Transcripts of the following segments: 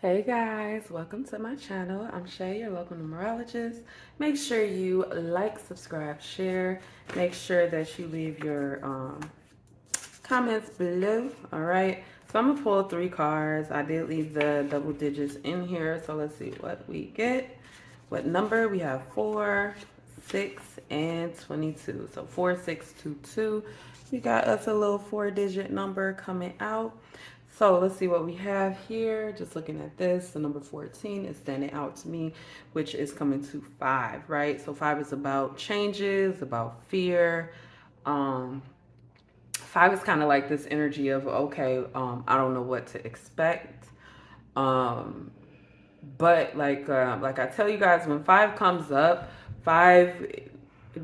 Hey guys, welcome to my channel. I'm Shay, your local numerologist. Make sure you like, subscribe, share. Make sure that you leave your comments below. All right. So I'm gonna pull 3 cards. I did leave the double digits in here. So let's see what we get. What number? We have 4, 6, and 22. So 4622. We got us a little 4-digit number coming out. So let's see what we have here. Just looking at this, the number 14 is standing out to me, which is coming to 5, right? So 5 is about changes, about fear. 5 is kind of like this energy of, okay, I don't know what to expect. Um, but like I tell you guys, when 5 comes up, 5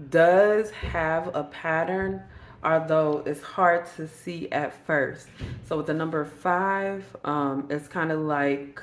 does have a pattern, although it's hard to see at first. So with the number 5, it's kind of like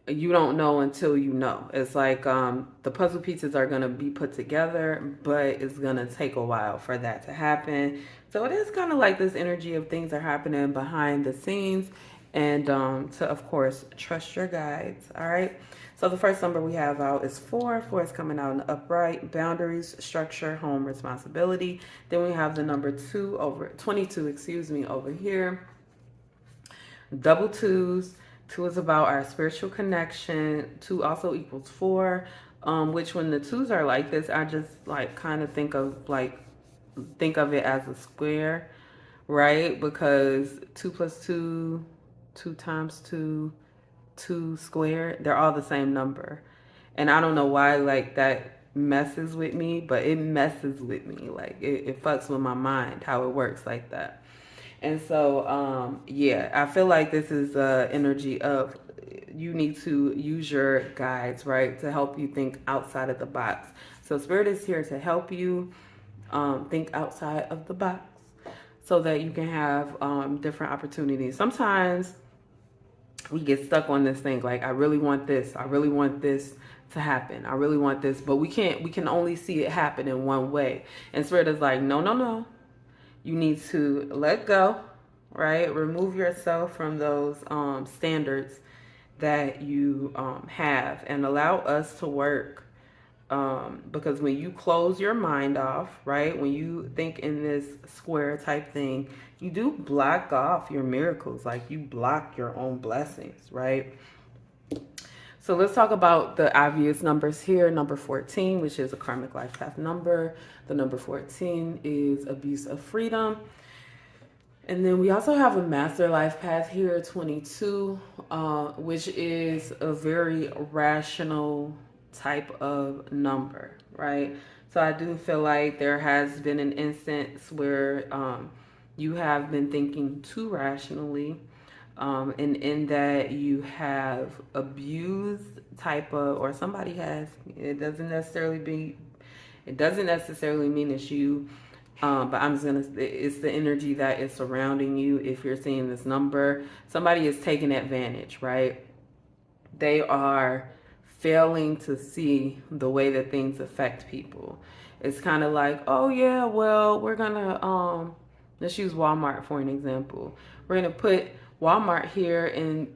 you don't know until you know. It's like the puzzle pieces are going to be put together, but it's going to take a while for that to happen. So it is kind of like this energy of things are happening behind the scenes, and to, of course, trust your guides. All right. So the first number we have out is 4. 4 is coming out in the upright. Boundaries, structure, home, responsibility. Then we have the number 22, excuse me, over here. Double twos. 2 is about our spiritual connection. 2 also equals 4. Which when the twos are like this, I just like kind of think of it as a square, right? Because 2 plus 2, 2 times 2, 2 squared, they're all the same number. And I don't know why like that messes with me, but it messes with me. Like it fucks with my mind how it works like that. And so, yeah, I feel like this is energy of you need to use your guides, right, to help you think outside of the box. So Spirit is here to help you think outside of the box so that you can have different opportunities. Sometimes we get stuck on this thing like, I really want this. I really want this to happen. I really want this, but we can only see it happen in one way. And Spirit is like, no, no, no. You need to let go, right? Remove yourself from those standards that you have and allow us to work. Because when you close your mind off, right? When you think in this square type thing, you do block off your miracles, like you block your own blessings, right? So let's talk about the obvious numbers here. Number 14, which is a karmic life path number. The number 14 is abuse of freedom. And then we also have a master life path here, 22, which is a very rational type of number, right? So I do feel like there has been an instance where you have been thinking too rationally, and in that you have abused type of, or somebody has. It doesn't necessarily mean it's you. But it's the energy that is surrounding you. If you're seeing this number, somebody is taking advantage, right? They are failing to see the way that things affect people. It's kind of like, oh yeah, well, we're gonna, let's use Walmart for an example. We're gonna put Walmart here in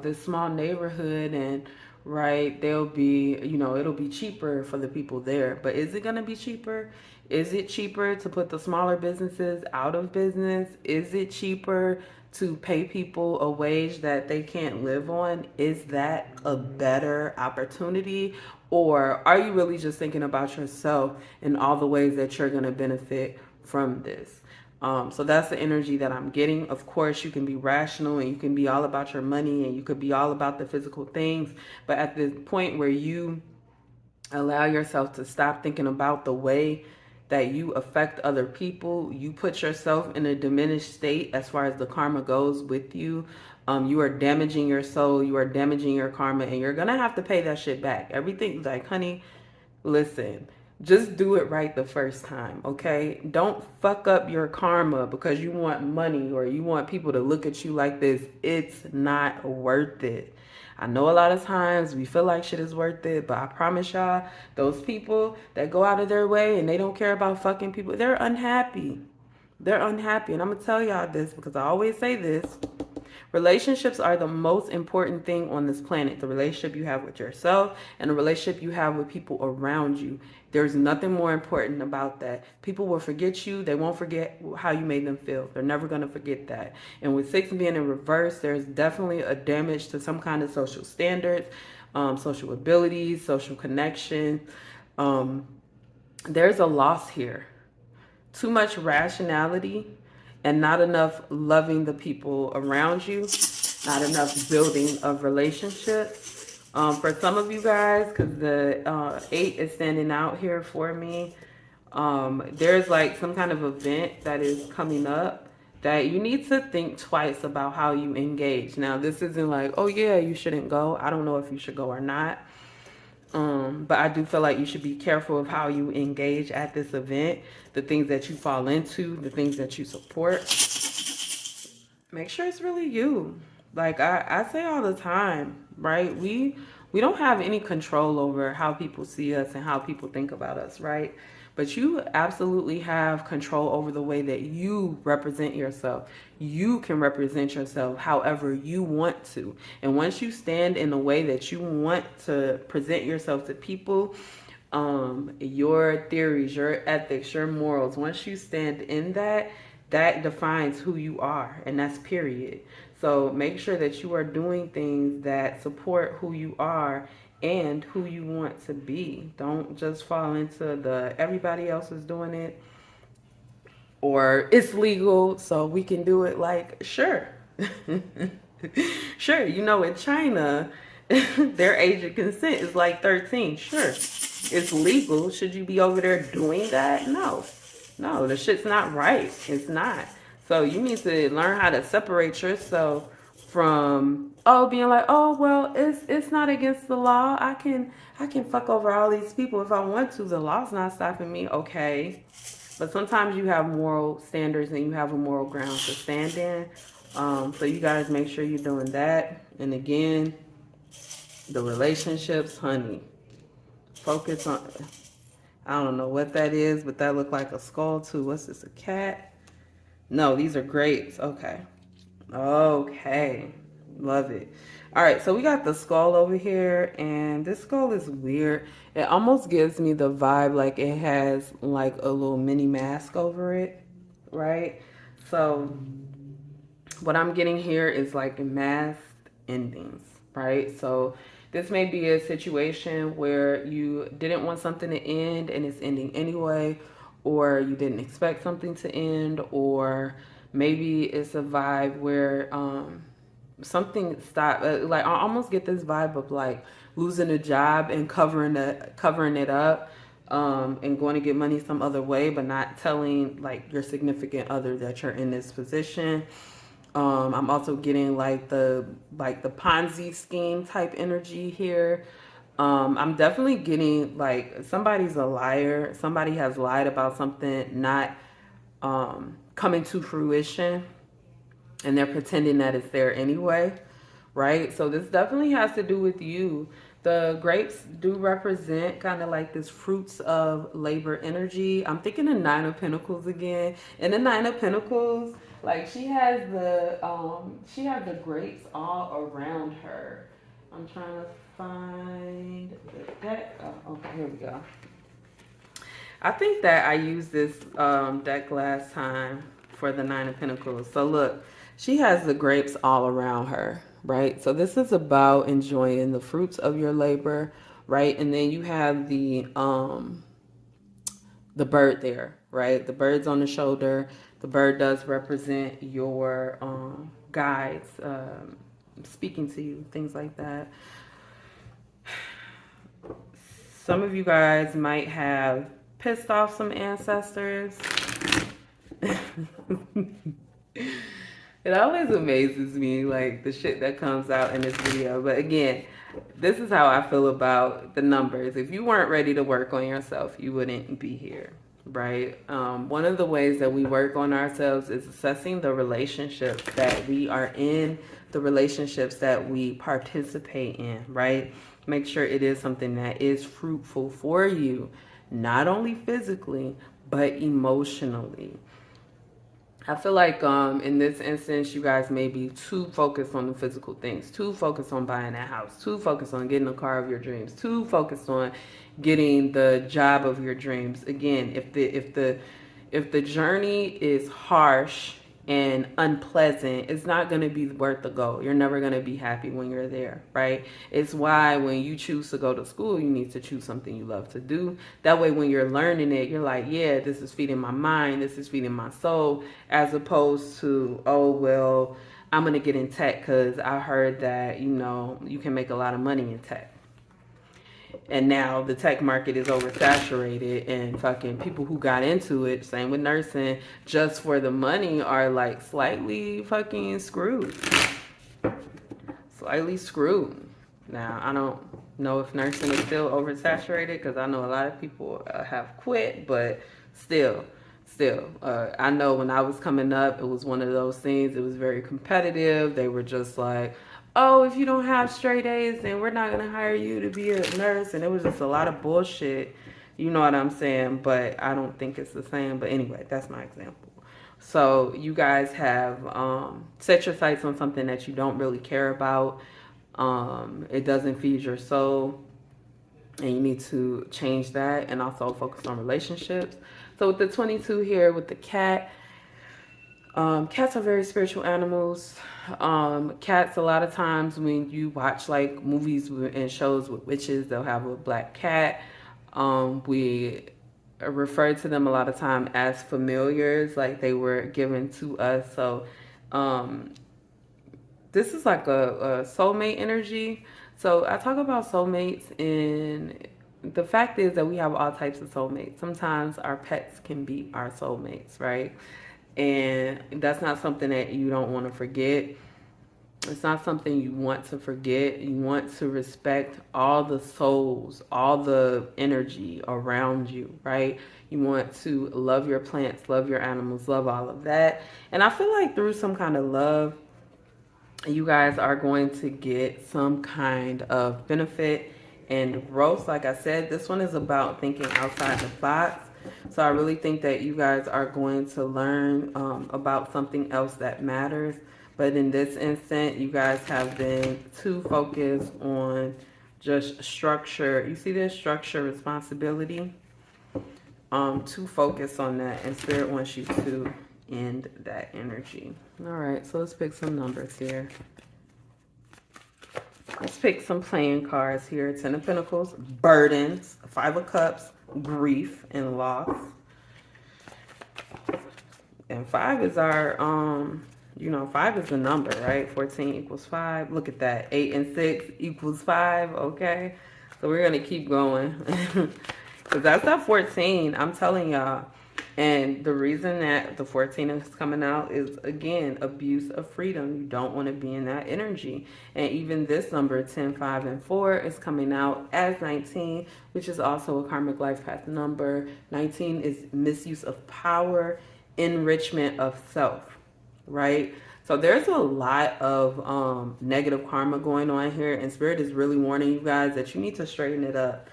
this small neighborhood, and right, it'll be cheaper for the people there. But is it gonna be cheaper? Is it cheaper to put the smaller businesses out of business? Is it cheaper to pay people a wage that they can't live on? Is that a better opportunity? Or are you really just thinking about yourself and all the ways that you're going to benefit from this? So that's the energy that I'm getting. Of course, you can be rational and you can be all about your money and you could be all about the physical things. But at the point where you allow yourself to stop thinking about the way that you affect other people, you put yourself in a diminished state as far as the karma goes with you. You are damaging your soul, you are damaging your karma, and you're gonna have to pay that shit back. Everything, like, honey, listen, just do it right the first time, okay? Don't fuck up your karma because you want money or you want people to look at you like this. It's not worth it. I know a lot of times we feel like shit is worth it, but I promise y'all, those people that go out of their way and they don't care about fucking people, they're unhappy. They're unhappy. And I'm going to tell y'all this because I always say this. Relationships are the most important thing on this planet. The relationship you have with yourself and the relationship you have with people around you. There's nothing more important about that. People will forget you. They won't forget how you made them feel. They're never going to forget that. And with 6 being in reverse, there's definitely a damage to some kind of social standards, social abilities, social connection. Um, there's a loss here. Too much rationality and not enough loving the people around you, not enough building of relationships. For some of you guys, because the 8 is standing out here for me, there's like some kind of event that is coming up that you need to think twice about how you engage. Now, this isn't like, oh yeah, you shouldn't go. I don't know if you should go or not. But I do feel like you should be careful of how you engage at this event, the things that you fall into, the things that you support. Make sure it's really you. Like I say all the time, right? We don't have any control over how people see us and how people think about us, right? But you absolutely have control over the way that you represent yourself. You can represent yourself however you want to. And once you stand in the way that you want to present yourself to people, your theories, your ethics, your morals, once you stand in that, that defines who you are, and that's period. So make sure that you are doing things that support who you are and who you want to be. Don't just fall into the everybody else is doing it or it's legal so we can do it. Like, sure. Sure, you know, in China their age of consent is like 13. Sure, it's legal. Should you be over there doing that? No, the shit's not right. It's not. So you need to learn how to separate yourself from being like, oh well, it's not against the law. I can fuck over all these people if I want to. The law's not stopping me. Okay, but sometimes you have moral standards and you have a moral ground to stand in. So you guys make sure you're doing that. And again, the relationships, honey, focus on. I don't know what that is, but that looked like a skull too. What's this, a cat? No, these are grapes. Okay. Okay. Love it. All right, so we got the skull over here, and this skull is weird. It almost gives me the vibe like it has like a little mini mask over it, right? So what I'm getting here is like masked endings, right? So this may be a situation where you didn't want something to end and it's ending anyway, or you didn't expect something to end, or maybe it's a vibe where something stopped. Like I almost get this vibe of like losing a job and covering it up, and going to get money some other way, but not telling like your significant other that you're in this position. I'm also getting like the Ponzi scheme type energy here. I'm definitely getting like somebody's a liar. Somebody has lied about something not coming to fruition, and they're pretending that it's there anyway, right? So this definitely has to do with you. The grapes do represent kind of like this fruits of labor energy. I'm thinking the Nine of Pentacles again. And the Nine of Pentacles, like she has the grapes all around her. I'm trying to find the deck. Oh, okay, here we go. I think that I used this deck last time for the Nine of Pentacles. So look, she has the grapes all around her, right? So this is about enjoying the fruits of your labor, right? And then you have the bird there, right? The bird's on the shoulder. The bird does represent your guides, speaking to you, things like that. Some of you guys might have pissed off some ancestors. It always amazes me, like the shit that comes out in this video. But again, this is how I feel about the numbers. If you weren't ready to work on yourself, you wouldn't be here, right? One of the ways that we work on ourselves is assessing the relationships that we are in, the relationships that we participate in, right? Make sure it is something that is fruitful for you, not only physically, but emotionally. I feel like in this instance, you guys may be too focused on the physical things, too focused on buying that house, too focused on getting the car of your dreams, too focused on getting the job of your dreams. Again, if the journey is harsh and unpleasant, it's not going to be worth the go. You're never going to be happy when you're there, right? It's why when you choose to go to school, you need to choose something you love to do. That way, when you're learning it, you're like, yeah, this is feeding my mind, this is feeding my soul, as opposed to, oh, well, I'm going to get in tech because I heard that, you can make a lot of money in tech. And now the tech market is oversaturated, and fucking people who got into it, same with nursing, just for the money are like slightly fucking screwed. Slightly screwed. Now, I don't know if nursing is still oversaturated because I know a lot of people have quit, but still, I know when I was coming up, it was one of those things. It was very competitive. They were just like, oh, if you don't have straight A's, then we're not gonna hire you to be a nurse. And it was just a lot of bullshit. You know what I'm saying? But I don't think it's the same. But anyway, that's my example. So you guys have set your sights on something that you don't really care about. It doesn't feed your soul, and you need to change that, and also focus on relationships. So with the 22 here with the cat, cats are very spiritual animals. Cats, a lot of times when you watch like movies and shows with witches, they'll have a black cat. We refer to them a lot of time as familiars, like they were given to us. So this is like a soulmate energy. So I talk about soulmates, and the fact is that we have all types of soulmates. Sometimes our pets can be our soulmates, right? And that's not something that you don't want to forget. It's not something you want to forget. You want to respect all the souls, all the energy around you, right? You want to love your plants, love your animals, love all of that. And I feel like through some kind of love, you guys are going to get some kind of benefit and growth. Like I said, this one is about thinking outside the box. So I really think that you guys are going to learn about something else that matters. But in this instant, you guys have been too focused on just structure. You see this structure, responsibility? Too focused on that, and Spirit wants you to end that energy. All right, so let's pick some numbers here. Let's pick some playing cards here. 10 of Pentacles, burdens, 5 of Cups, grief and loss. And 5 is our, 5 is the number, right? 14 equals 5. Look at that. 8 and 6 equals 5, okay? So we're going to keep going. Because that's that 14, I'm telling y'all. And the reason that the 14 is coming out is, again, abuse of freedom. You don't want to be in that energy. And even this number, 10, 5, and 4, is coming out as 19, which is also a karmic life path number. 19 is misuse of power, enrichment of self, right? So there's a lot of negative karma going on here. And Spirit is really warning you guys that you need to straighten it up,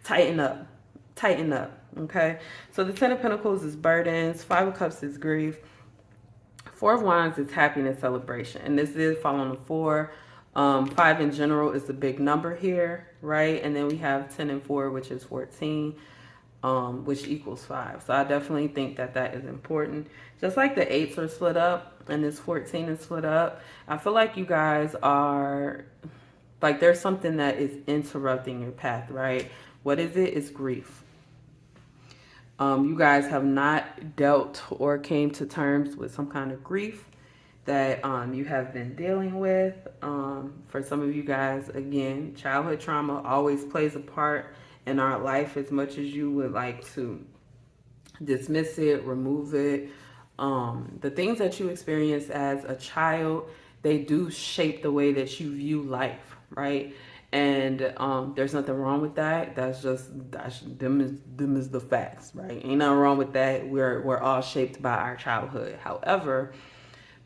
tighten up. Tighten up, okay? So the 10 of Pentacles is burdens, 5 of Cups is grief, 4 of Wands is happiness, celebration. And this is following the 4. 5 in general is the big number here, right? And then we have 10 and 4, which is 14, which equals 5. So I definitely think that that is important. Just like the 8s are split up and this 14 is split up, I feel like you guys are, like there's something that is interrupting your path, right? What is it? It's grief. You guys have not dealt or came to terms with some kind of grief that you have been dealing with. For some of you guys, again, childhood trauma always plays a part in our life, as much as you would like to dismiss it, remove it. The things that you experience as a child, they do shape the way that you view life, right? And there's nothing wrong with that. That's them is the facts, right? Ain't nothing wrong with that. We're all shaped by our childhood. However,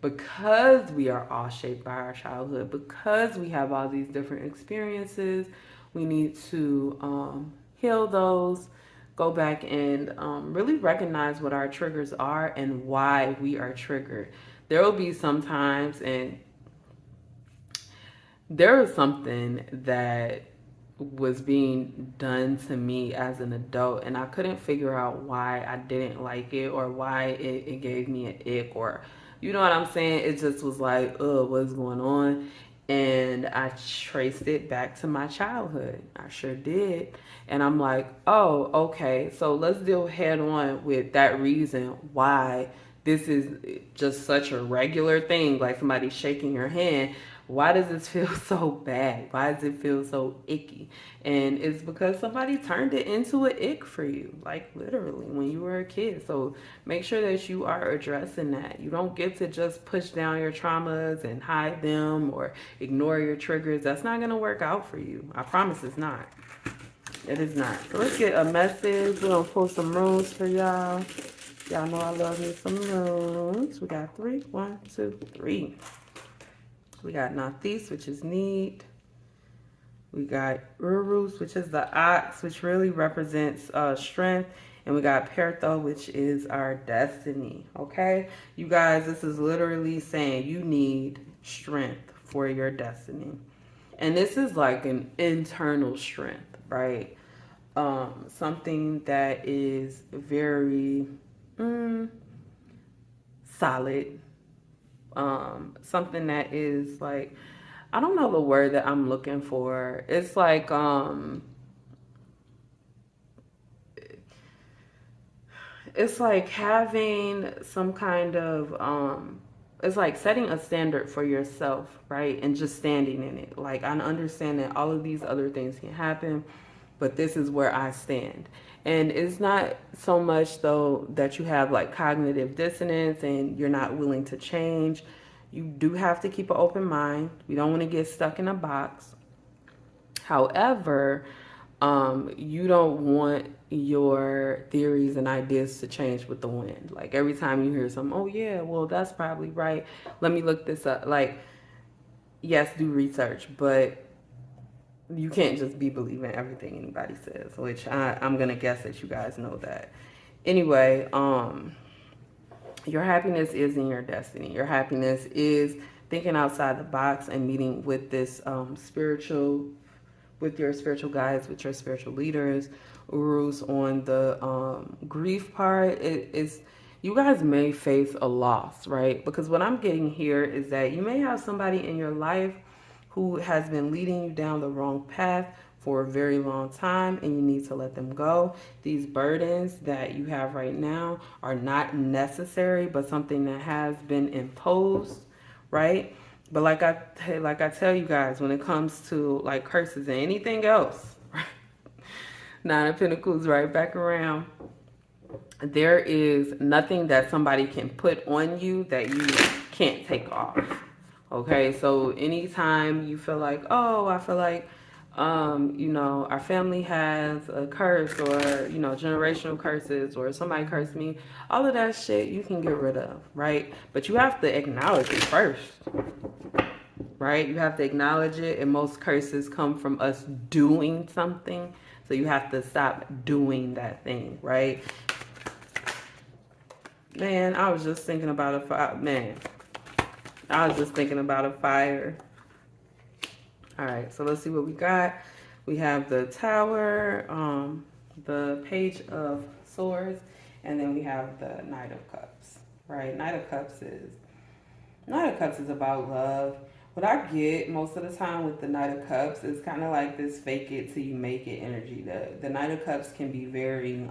because we are all shaped by our childhood, because we have all these different experiences, we need to heal those, go back and really recognize what our triggers are and why we are triggered. There will be some times, and there was something that was being done to me as an adult, and I couldn't figure out why I didn't like it or why it gave me an ick, or you know what I'm saying? It just was like, what's going on? And I traced it back to my childhood. I sure did. And I'm like, oh, okay, so let's deal head on with that reason why this is just such a regular thing, like somebody shaking your hand. Why does this feel so bad? Why does it feel so icky? And it's because somebody turned it into an ick for you, like literally when you were a kid. So make sure that you are addressing that. You don't get to just push down your traumas and hide them or ignore your triggers. That's not going to work out for you. I promise it's not. It is not. So let's get a message. We're going to pull some runes for y'all. Y'all know I love me some runes. We got 3. 1, 2, 3. We got Northeast, which is need. We got Urus, which is the ox, which really represents strength. And we got Pertho, which is our destiny. Okay? You guys, this is literally saying you need strength for your destiny. And this is like an internal strength, right? Something that is very solid. Something that is like, I don't know the word that I'm looking for. It's like having some kind of it's like setting a standard for yourself, right? And just standing in it. Like, I understand that all of these other things can happen, but this is where I stand. And it's not so much though that you have like cognitive dissonance and you're not willing to change. You do have to keep an open mind. You don't want to get stuck in a box. However, you don't want your theories and ideas to change with the wind. Like every time you hear something, oh yeah, well that's probably right. Let me look this up. Like, yes, do research, but you can't just be believing everything anybody says, which I'm gonna guess that you guys know that. Anyway, your happiness is in your destiny. Your happiness is thinking outside the box and meeting with this with your spiritual guides, with your spiritual leaders. Urus on the grief part, it is, you guys may face a loss, right? Because what I'm getting here is that you may have somebody in your life who has been leading you down the wrong path for a very long time, and you need to let them go. These burdens that you have right now are not necessary, but something that has been imposed, right? But like I tell you guys, when it comes to like curses and anything else, Nine of Pentacles right back around. There is nothing that somebody can put on you that you can't take off. Okay, so anytime you feel like, oh, I feel like, our family has a curse, or, generational curses, or somebody cursed me, all of that shit you can get rid of, right? But you have to acknowledge it first, right? You have to acknowledge it, and most curses come from us doing something. So you have to stop doing that thing, right? Man, I was just thinking about a fire. Man, I was just thinking about a fire. All right, so let's see what we got. We have the Tower, the Page of Swords, and then we have the Knight of Cups, right? Knight of Cups is about love. What I get most of the time with the Knight of Cups is kind of like this fake it till you make it energy. The Knight of Cups can be very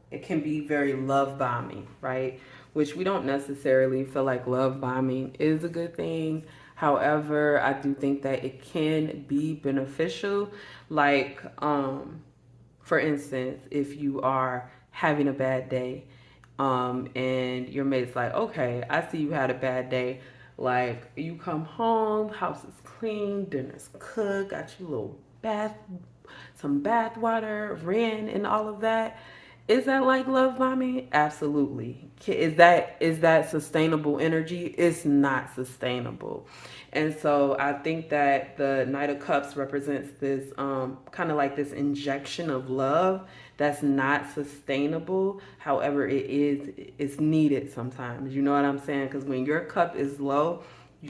it can be very love bombing, right? Which we don't necessarily feel like love bombing is a good thing. However, I do think that it can be beneficial. Like, for instance, if you are having a bad day, and your mate's like, okay, I see you had a bad day. Like, you come home, house is clean, dinner's cooked, got you a little some bath water, ran and all of that. Is that like love bombing? Absolutely. Is that sustainable energy? It's not sustainable. And so I think that the Knight of Cups represents this kind of like this injection of love that's not sustainable. However, it's needed sometimes. You know what I'm saying? Because when your cup is low,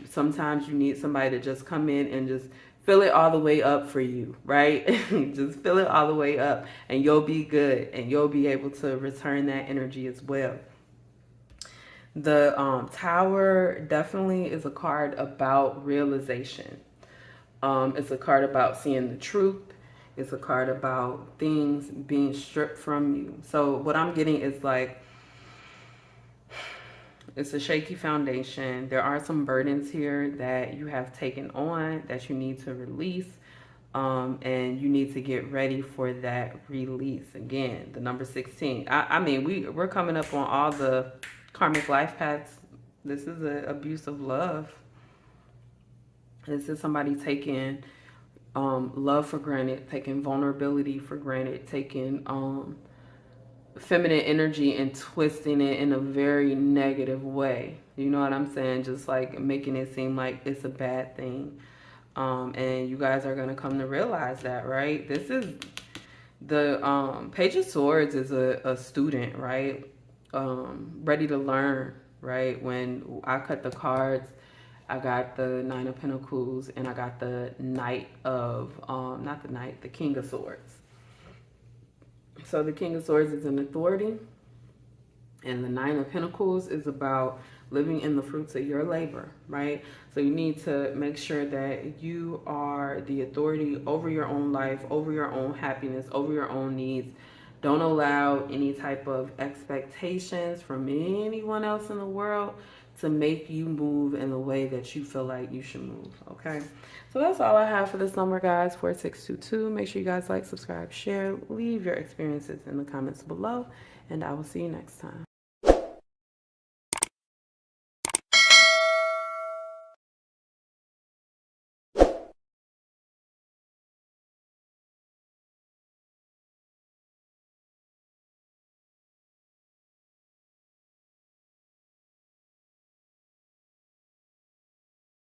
sometimes you need somebody to just come in and just fill it all the way up for you, right? Just fill it all the way up and you'll be good and you'll be able to return that energy as well. The Tower definitely is a card about realization. It's a card about seeing the truth. It's a card about things being stripped from you. So what I'm getting is like, it's a shaky foundation. There are some burdens here that you have taken on that you need to release. And you need to get ready for that release. Again, the number 16. I mean, we're coming up on all the karmic life paths. This is an abuse of love. This is somebody taking love for granted, taking vulnerability for granted, taking feminine energy and twisting it in a very negative way. You know what I'm saying? Just like making it seem like it's a bad thing. And you guys are going to come to realize that, right? This is the Page of Swords is a student, right? Ready to learn, right? When I cut the cards, I got the Nine of Pentacles and I got the Knight of, not the Knight, the King of Swords. So the King of Swords is an authority, and the Nine of Pentacles is about living in the fruits of your labor, right? So you need to make sure that you are the authority over your own life, over your own happiness, over your own needs. Don't allow any type of expectations from anyone else in the world to make you move in the way that you feel like you should move, okay? So that's all I have for this number, guys, 4622. Make sure you guys like, subscribe, share, leave your experiences in the comments below, and I will see you next time.